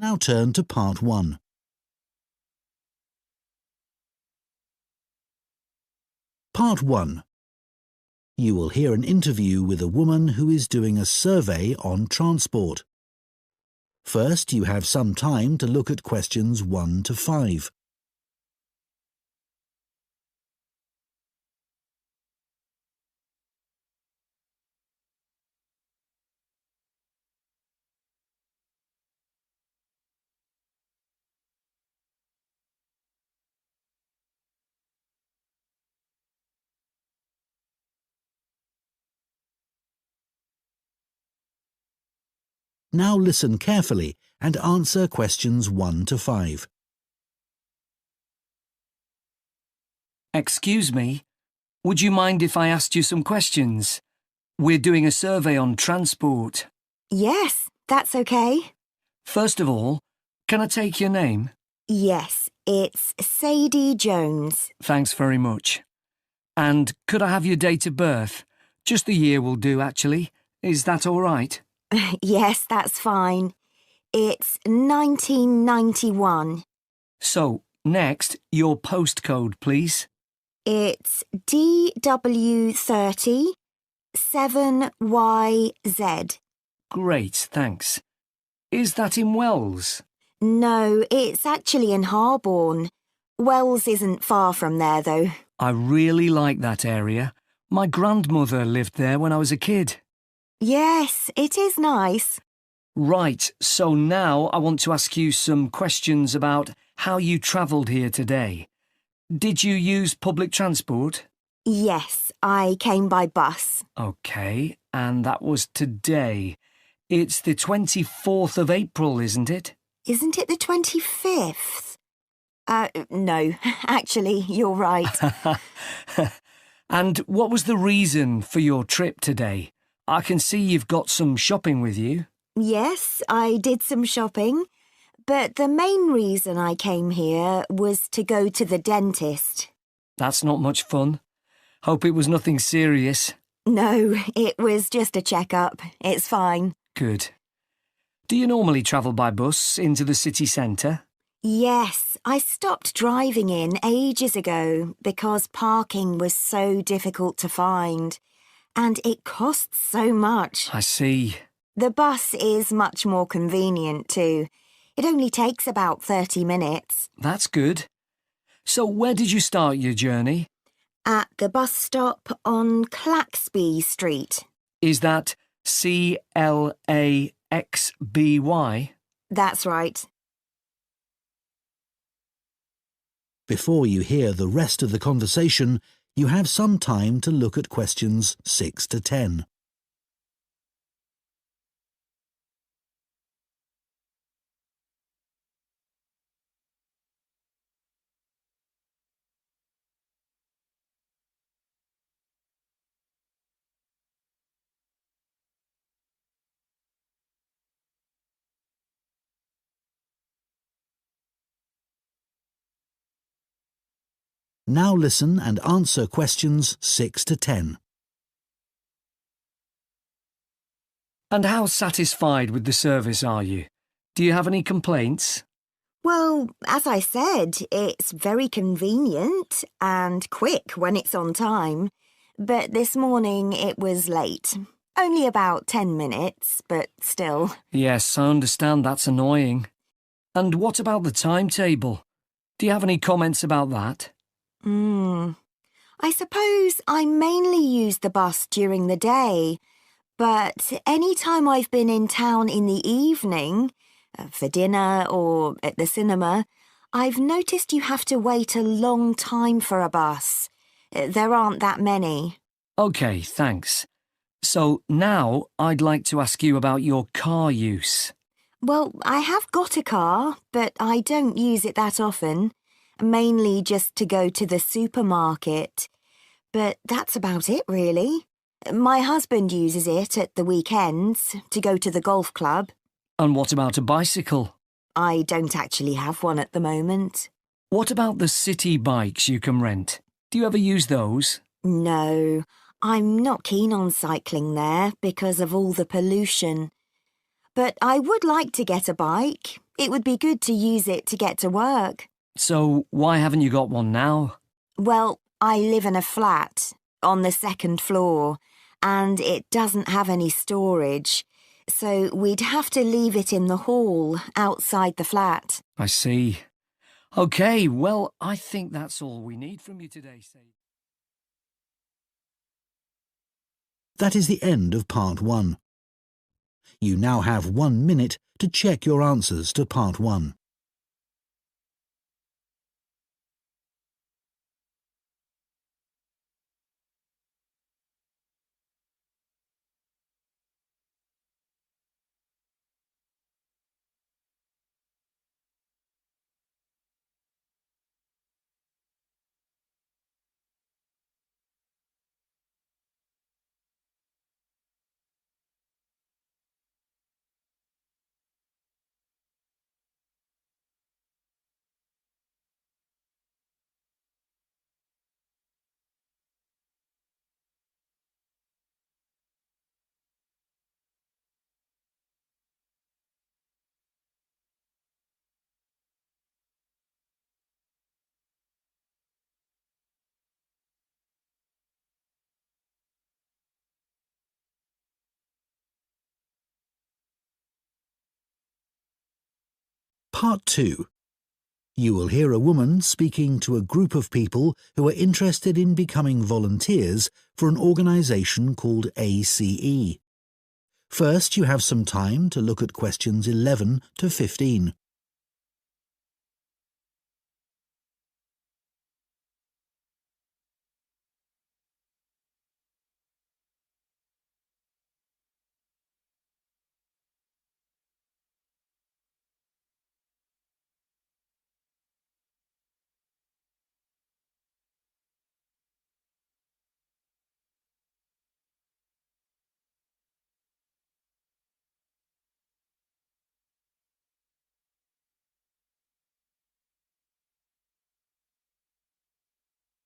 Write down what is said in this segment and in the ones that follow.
Now turn to Part 1. Part 1. You will hear an interview with a woman who is doing a survey on transport. First, you have some time to look at questions 1 to 5. Now listen carefully and answer questions 1 to 5. Excuse me, would you mind if I asked you some questions? We're doing a survey on transport. Yes, that's okay. First of all, can I take your name? Yes, it's Sadie Jones. Thanks very much. And could I have your date of birth? Just the year will do, actually. Is that all right? Yes, that's fine. It's 1991. So, next, your postcode, please. It's DW30 7YZ. Great, thanks. Is that in Wells? No, it's actually in Harborne. Wells isn't far from there, though. I really like that area. My grandmother lived there when I was a kid. Yes, it is nice. Right, so now I want to ask you some questions about how you travelled here today. Did you use public transport? Yes, I came by bus. OK, and that was today. It's the 24th of April, isn't it? Isn't it the 25th? No, actually, you're right. And what was the reason for your trip today? I can see you've got some shopping with you. Yes, I did some shopping, but the main reason I came here was to go to the dentist. That's not much fun. Hope it was nothing serious. No, it was just a checkup. It's fine. Good. Do you normally travel by bus into the city centre? Yes, I stopped driving in ages ago because parking was so difficult to find. And it costs so much. I see. The bus is much more convenient too. It only takes about 30 minutes. That's good. So where did you start your journey? At the bus stop on Claxby Street. Is that CLAXBY? That's right. Before you hear the rest of the conversation, you have some time to look at questions 6 to 10. Now listen and answer questions 6 to 10. And how satisfied with the service are you? Do you have any complaints? Well, as I said, it's very convenient and quick when it's on time. But this morning it was late. Only about 10 minutes, but still. Yes, I understand that's annoying. And what about the timetable? Do you have any comments about that? I suppose I mainly use the bus during the day, but any time I've been in town in the evening, for dinner or at the cinema, I've noticed you have to wait a long time for a bus. There aren't that many. OK, thanks. So now I'd like to ask you about your car use. Well, I have got a car, but I don't use it that often. Mainly just to go to the supermarket. But that's about it, really. My husband uses it at the weekends to go to the golf club. And what about a bicycle? I don't actually have one at the moment. What about the city bikes you can rent? Do you ever use those? No, I'm not keen on cycling there because of all the pollution. but I would like to get a bike. It would be good to use it to get to work. So why haven't you got one now? Well, I live in a flat on the second floor, and it doesn't have any storage, so we'd have to leave it in the hall outside the flat. I see. OK, well, I think that's all we need from you today, Sadie. That is the end of Part 1. You now have 1 minute to check your answers to Part 1. Part 2. You will hear a woman speaking to a group of people who are interested in becoming volunteers for an organisation called ACE. First, you have some time to look at questions 11 to 15.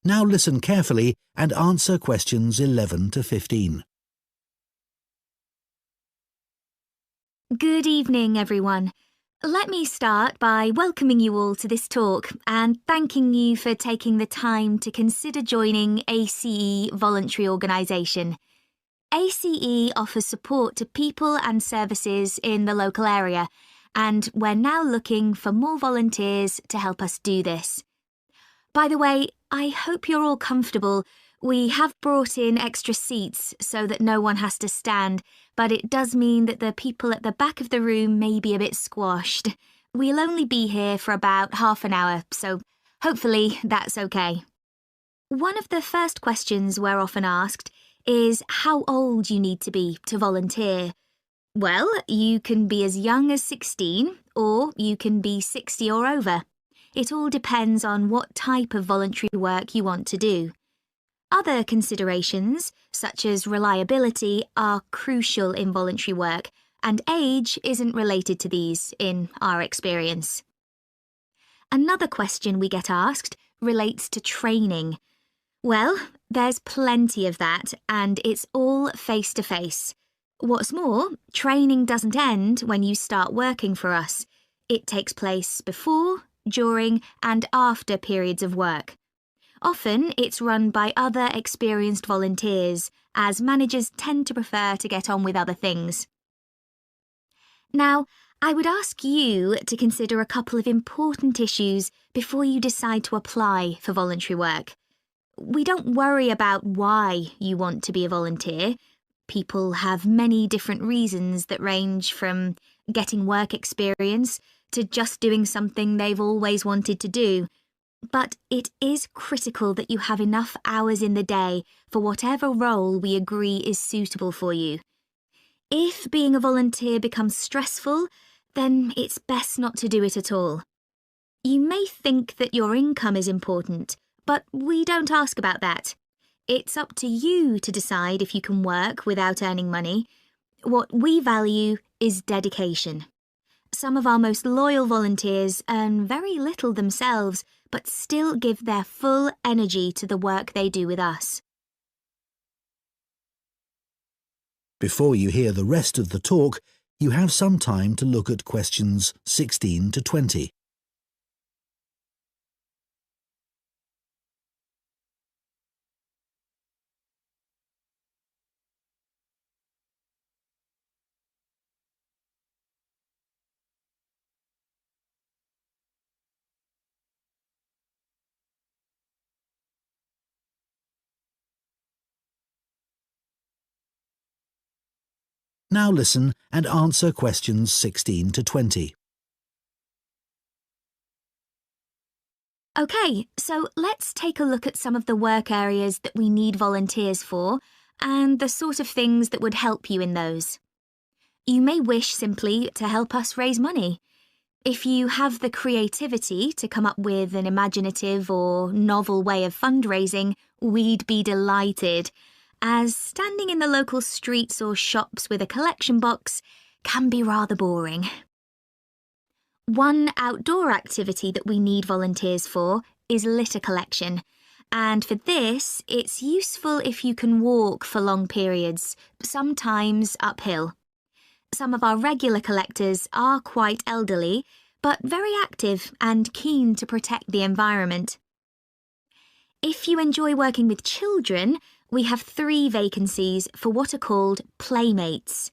Now listen carefully and answer questions 11 to 15. Good evening, everyone. Let me start by welcoming you all to this talk and thanking you for taking the time to consider joining ACE Voluntary Organisation. ACE offers support to people and services in the local area, and we're now looking for more volunteers to help us do this. By the way, I hope you're all comfortable. We have brought in extra seats so that no one has to stand, but it does mean that the people at the back of the room may be a bit squashed. We'll only be here for about half an hour, so hopefully that's okay. One of the first questions we're often asked is how old you need to be to volunteer. Well, you can be as young as 16, or you can be 60 or over. It all depends on what type of voluntary work you want to do. Other considerations, such as reliability, are crucial in voluntary work, and age isn't related to these, in our experience. Another question we get asked relates to training. Well, there's plenty of that, and it's all face-to-face. What's more, training doesn't end when you start working for us. It takes place before, during, and after periods of work. Often, it's run by other experienced volunteers, as managers tend to prefer to get on with other things. Now, I would ask you to consider a couple of important issues before you decide to apply for voluntary work. We don't worry about why you want to be a volunteer. People have many different reasons that range from getting work experience to just doing something they've always wanted to do. But it is critical that you have enough hours in the day for whatever role we agree is suitable for you. If being a volunteer becomes stressful, then it's best not to do it at all. You may think that your income is important, but we don't ask about that. It's up to you to decide if you can work without earning money. What we value is dedication. Some of our most loyal volunteers earn very little themselves, but still give their full energy to the work they do with us. Before you hear the rest of the talk, you have some time to look at questions 16 to 20. Now listen and answer questions 16 to 20. OK, so let's take a look at some of the work areas that we need volunteers for and the sort of things that would help you in those. You may wish simply to help us raise money. If you have the creativity to come up with an imaginative or novel way of fundraising, we'd be delighted, as standing in the local streets or shops with a collection box can be rather boring. One outdoor activity that we need volunteers for is litter collection, and for this, it's useful if you can walk for long periods, sometimes uphill. Some of our regular collectors are quite elderly, but very active and keen to protect the environment. If you enjoy working with children, we have 3 vacancies for what are called playmates.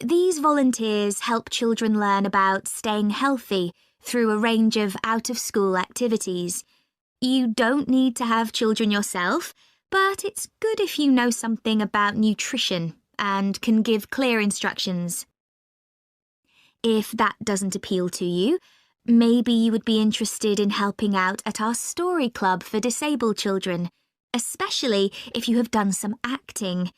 These volunteers help children learn about staying healthy through a range of out-of-school activities. You don't need to have children yourself, but it's good if you know something about nutrition and can give clear instructions. If that doesn't appeal to you, maybe you would be interested in helping out at our story club for disabled children, especially if you have done some acting.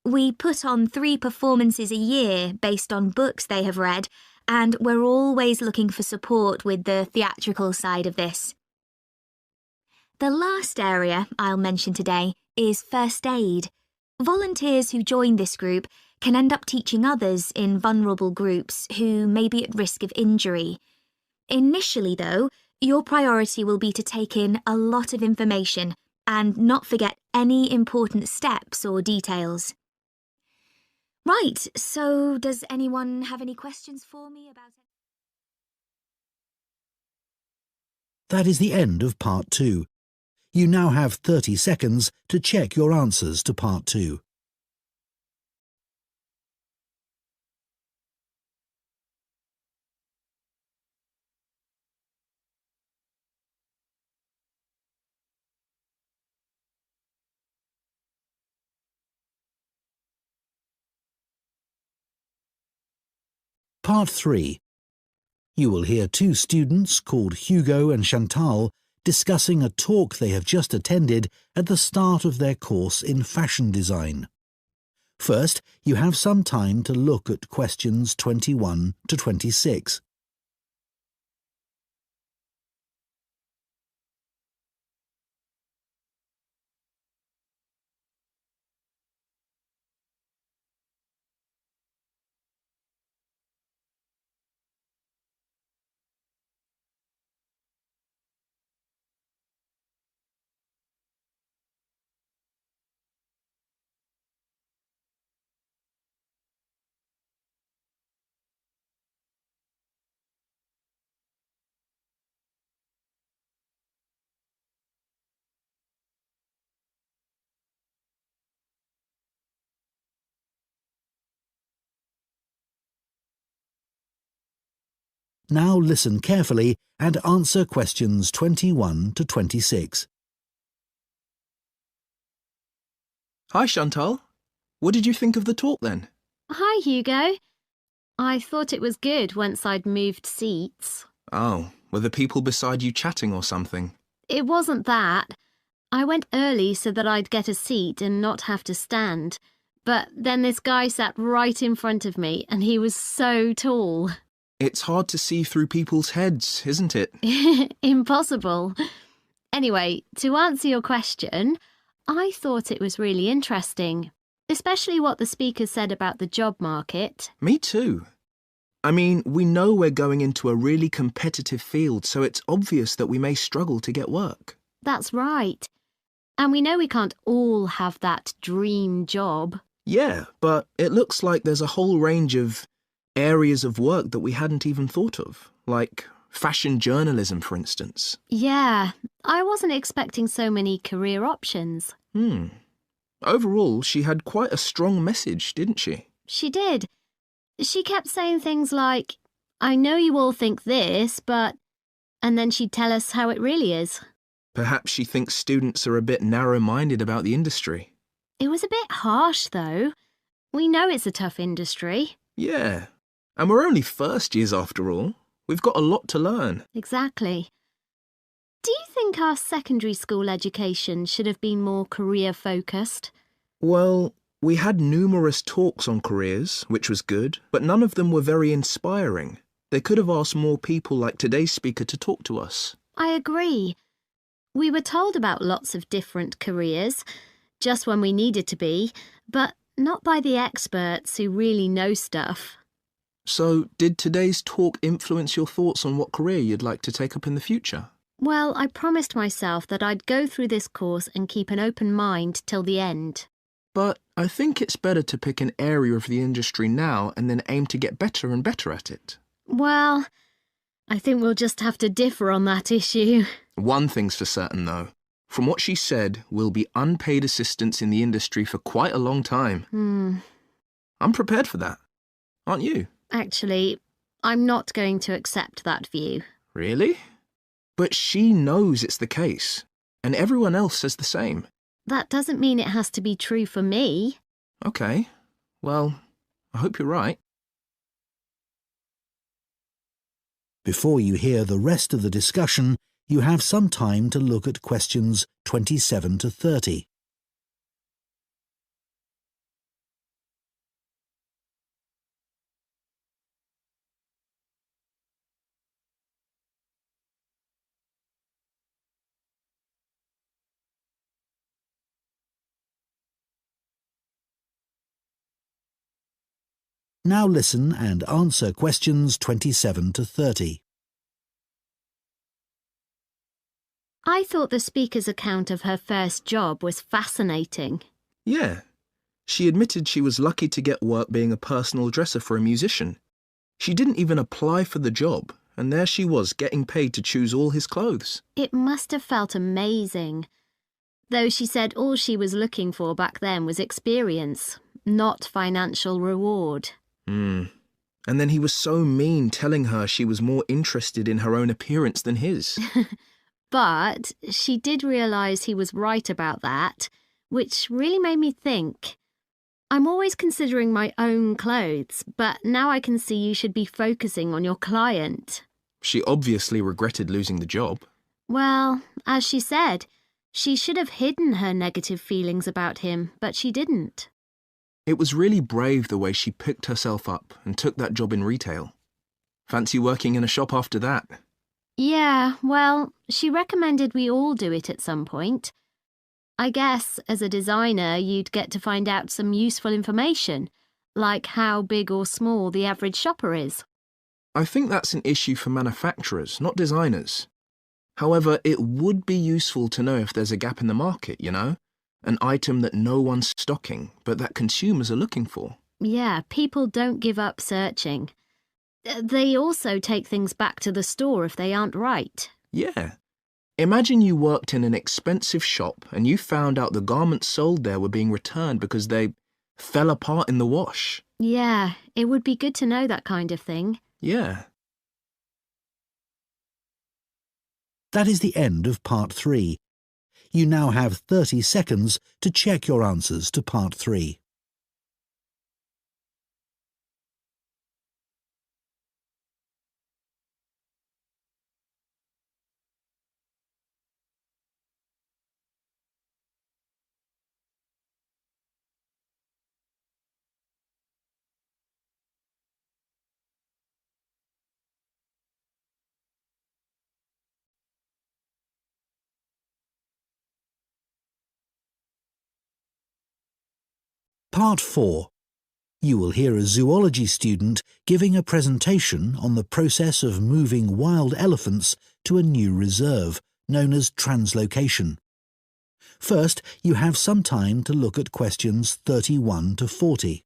We put on 3 performances a year based on books they have read, and we're always looking for support with the theatrical side of this. The last area I'll mention today is first aid. Volunteers who join this group can end up teaching others in vulnerable groups who may be at risk of injury. Initially, though, your priority will be to take in a lot of information and not forget any important steps or details. Right, so does anyone have any questions for me about it? That is the end of Part 2. You now have 30 seconds to check your answers to Part 2. Part 3. You will hear 2 students called Hugo and Chantal discussing a talk they have just attended at the start of their course in fashion design. First, you have some time to look at questions 21 to 26. Now listen carefully and answer questions 21 to 26. Hi, Chantal. What did you think of the talk then? Hi, Hugo. I thought it was good once I'd moved seats. Oh, were the people beside you chatting or something? It wasn't that. I went early so that I'd get a seat and not have to stand. But then this guy sat right in front of me and he was so tall. It's hard to see through people's heads, isn't it? Impossible. Anyway, to answer your question, I thought it was really interesting, especially what the speaker said about the job market. Me too. I mean, we know we're going into a really competitive field, so it's obvious that we may struggle to get work. That's right. And we know we can't all have that dream job. Yeah, but it looks like there's a whole range of areas of work that we hadn't even thought of, like fashion journalism, for instance. Yeah, I wasn't expecting so many career options. Overall, she had quite a strong message, didn't she? She did. She kept saying things like, I know you all think this, but... And then she'd tell us how it really is. Perhaps she thinks students are a bit narrow-minded about the industry. It was a bit harsh, though. We know it's a tough industry. Yeah, and we're only first years after all. We've got a lot to learn. Exactly. Do you think our secondary school education should have been more career-focused? Well, we had numerous talks on careers, which was good, but none of them were very inspiring. They could have asked more people like today's speaker to talk to us. I agree. We were told about lots of different careers, just when we needed to be, but not by the experts who really know stuff. So, did today's talk influence your thoughts on what career you'd like to take up in the future? Well, I promised myself that I'd go through this course and keep an open mind till the end. But I think it's better to pick an area of the industry now and then aim to get better and better at it. Well, I think we'll just have to differ on that issue. One thing's for certain, though. From what she said, we'll be unpaid assistants in the industry for quite a long time. I'm prepared for that. Aren't you? Actually, I'm not going to accept that view. Really? But she knows it's the case, and everyone else says the same. That doesn't mean it has to be true for me. Okay. Well, I hope you're right. Before you hear the rest of the discussion, you have some time to look at questions 27 to 30. Now listen and answer questions 27 to 30. I thought the speaker's account of her first job was fascinating. Yeah. She admitted she was lucky to get work being a personal dresser for a musician. She didn't even apply for the job, and there she was getting paid to choose all his clothes. It must have felt amazing. Though she said all she was looking for back then was experience, not financial reward. And then he was so mean, telling her she was more interested in her own appearance than his. But she did realise he was right about that, which really made me think. I'm always considering my own clothes, but now I can see you should be focusing on your client. She obviously regretted losing the job. Well, as she said, she should have hidden her negative feelings about him, but she didn't. It was really brave the way she picked herself up and took that job in retail. Fancy working in a shop after that? Yeah, well, she recommended we all do it at some point. I guess, as a designer, you'd get to find out some useful information, like how big or small the average shopper is. I think that's an issue for manufacturers, not designers. However, it would be useful to know if there's a gap in the market, you know? An item that no one's stocking, but that consumers are looking for. Yeah, people don't give up searching. They also take things back to the store if they aren't right. Yeah. Imagine you worked in an expensive shop and you found out the garments sold there were being returned because they fell apart in the wash. Yeah, it would be good to know that kind of thing. Yeah. That is the end of Part 3. You now have 30 seconds to check your answers to Part 3. Part 4. You will hear a zoology student giving a presentation on the process of moving wild elephants to a new reserve, known as translocation. First, you have some time to look at questions 31 to 40.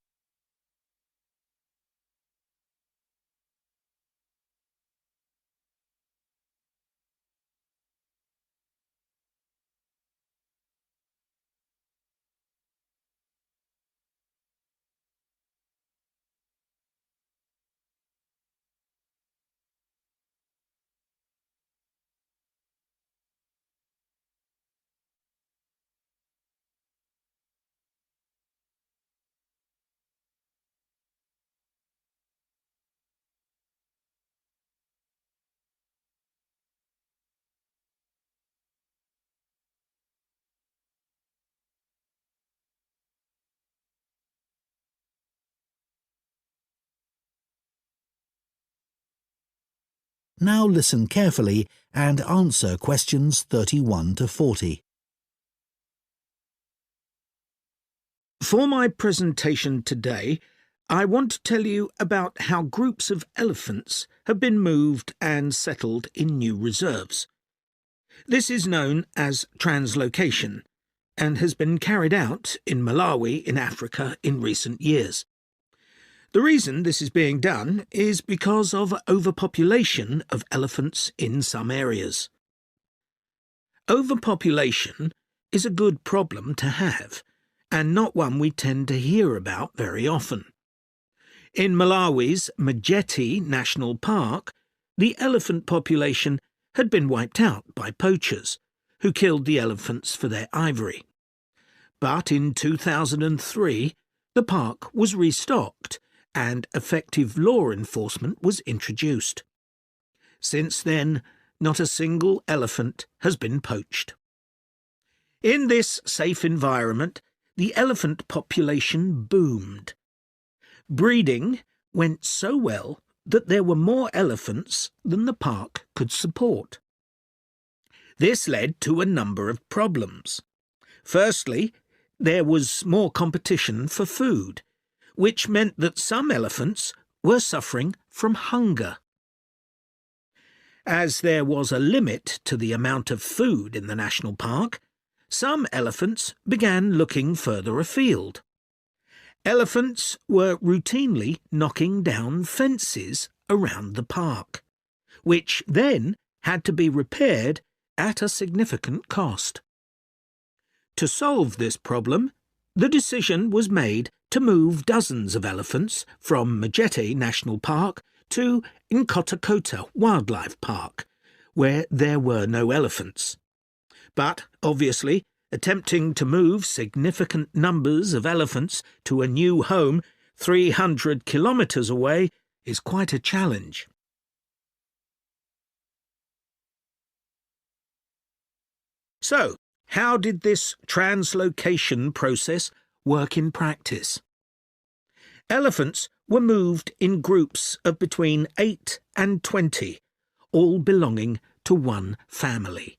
Now listen carefully and answer questions 31 to 40. For my presentation today, I want to tell you about how groups of elephants have been moved and settled in new reserves. This is known as translocation and has been carried out in Malawi in Africa in recent years. The reason this is being done is because of overpopulation of elephants in some areas. Overpopulation is a good problem to have, and not one we tend to hear about very often. In Malawi's Majeti National Park, the elephant population had been wiped out by poachers, who killed the elephants for their ivory. But in 2003, the park was restocked, and effective law enforcement was introduced. Since then, not a single elephant has been poached. In this safe environment, the elephant population boomed. Breeding went so well that there were more elephants than the park could support. This led to a number of problems. Firstly, there was more competition for food, which meant that some elephants were suffering from hunger. As there was a limit to the amount of food in the national park, some elephants began looking further afield. Elephants were routinely knocking down fences around the park, which then had to be repaired at a significant cost. To solve this problem, the decision was made to move dozens of elephants from Majeti National Park to Nkotakota Wildlife Park, where there were no elephants. But, obviously, attempting to move significant numbers of elephants to a new home 300 kilometres away is quite a challenge. So, how did this translocation process work in practice? Elephants were moved in groups of between 8 and 20, all belonging to one family.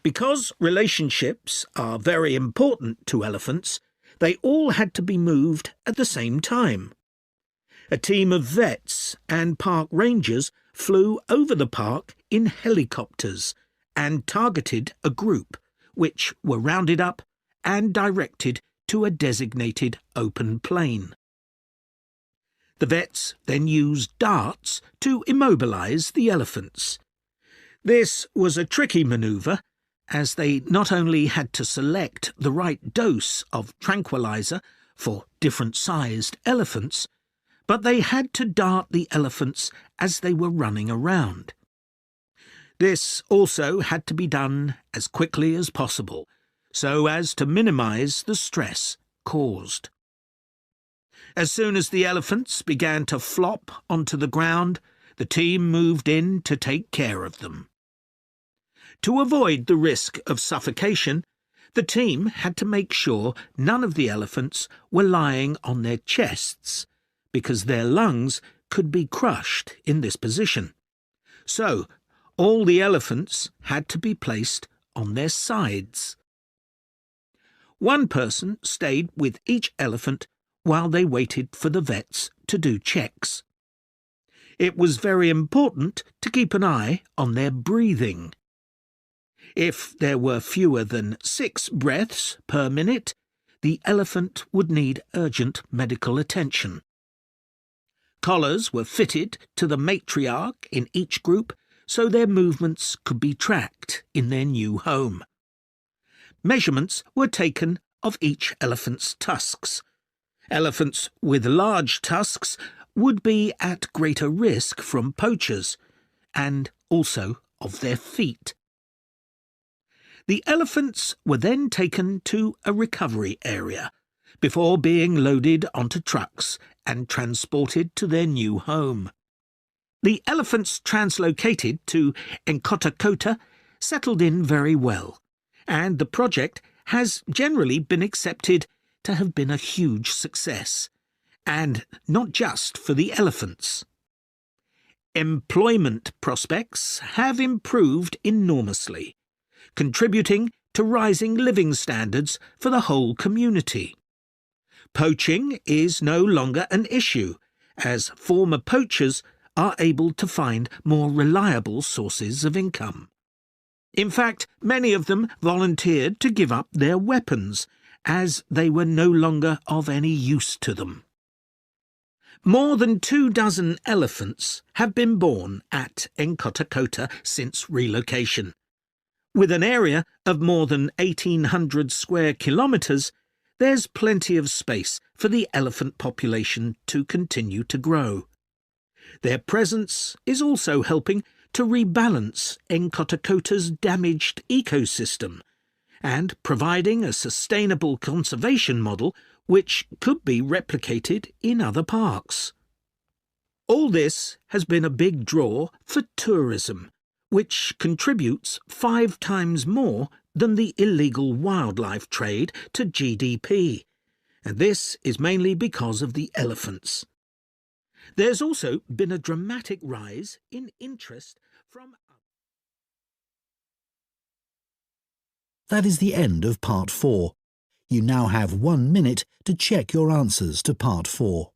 Because relationships are very important to elephants, they all had to be moved at the same time. A team of vets and park rangers flew over the park in helicopters and targeted a group, which were rounded up and directed to a designated open plain. The vets then used darts to immobilize the elephants. This was a tricky manoeuvre, as they not only had to select the right dose of tranquilizer for different-sized elephants, but they had to dart the elephants as they were running around. This also had to be done as quickly as possible, so as to minimize the stress caused. As soon as the elephants began to flop onto the ground, the team moved in to take care of them. To avoid the risk of suffocation, the team had to make sure none of the elephants were lying on their chests, because their lungs could be crushed in this position. So, all the elephants had to be placed on their sides. One person stayed with each elephant while they waited for the vets to do checks. It was very important to keep an eye on their breathing. If there were fewer than 6 breaths per minute, the elephant would need urgent medical attention. Collars were fitted to the matriarch in each group so their movements could be tracked in their new home. Measurements were taken of each elephant's tusks. Elephants with large tusks would be at greater risk from poachers, and also of their feet. The elephants were then taken to a recovery area before being loaded onto trucks and transported to their new home. The elephants translocated to Nkotakota settled in very well, and the project has generally been accepted to have been a huge success, and not just for the elephants. employment prospects have improved enormously, contributing to rising living standards for the whole community. Poaching is no longer an issue, as former poachers are able to find more reliable sources of income. In fact, many of them volunteered to give up their weapons, as they were no longer of any use to them. More than 24 elephants have been born at Nkhotakota since relocation. With an area of more than 1,800 square kilometres, there's plenty of space for the elephant population to continue to grow. Their presence is also helping to rebalance Nkhotakota's damaged ecosystem and providing a sustainable conservation model which could be replicated in other parks. All this has been a big draw for tourism, which contributes 5 times more than the illegal wildlife trade to GDP, and this is mainly because of the elephants. There's also been a dramatic rise in interest from... That is the end of Part 4. You now have 1 minute to check your answers to Part 4.